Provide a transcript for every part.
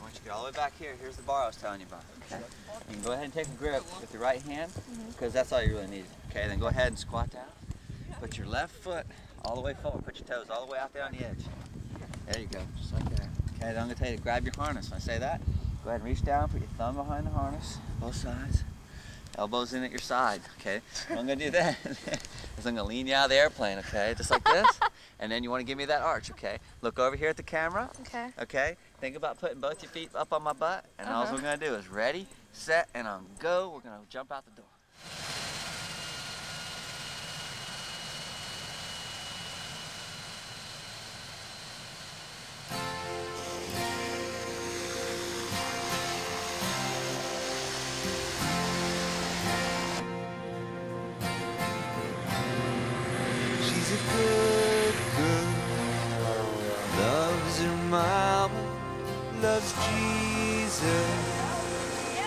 Once you get all the way back here, here's the bar I was telling you about. Okay. You can go ahead and take a grip with your right hand, because that's all you really need. Okay, then go ahead and squat down. Put your left foot all the way forward. Put your toes all the way out there on the edge. There you go, just like that. Okay, then I'm going to tell you to grab your harness. When I say that, go ahead and reach down, put your thumb behind the harness, both sides. Elbows in at your side, okay? What I'm going to do then is I'm going to lean you out of the airplane, okay? Just like this. And then you want to give me that arch, okay? Look over here at the camera. Okay. Okay? Think about putting both your feet up on my butt. And all we're going to do is ready, set, and on go. We're going to jump out the door. She's a good girl, loves her mama, loves Jesus,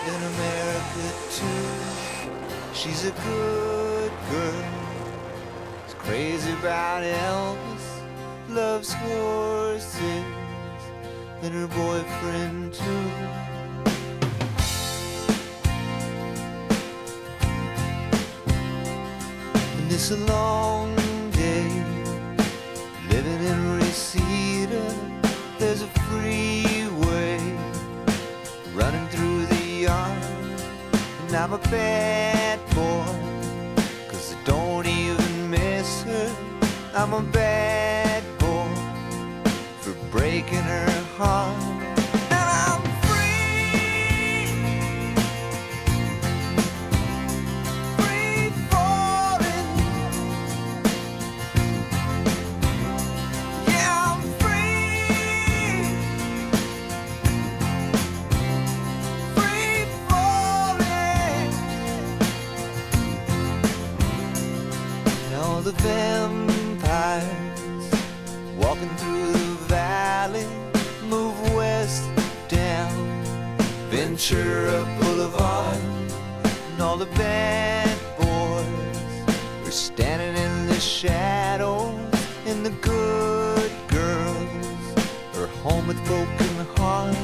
in America too. She's a good girl, is crazy about Elvis, loves horses, and her boyfriend too. And it's a long day living in Reseda. There's a freeway running through the yard, and I'm a bad boy, 'cause I don't even miss her. I'm a bad boy for breaking her heart. All the vampires walking through the valley move west down Ventura Boulevard, and all the bad boys are standing in the shadows, and the good girls are home with broken hearts.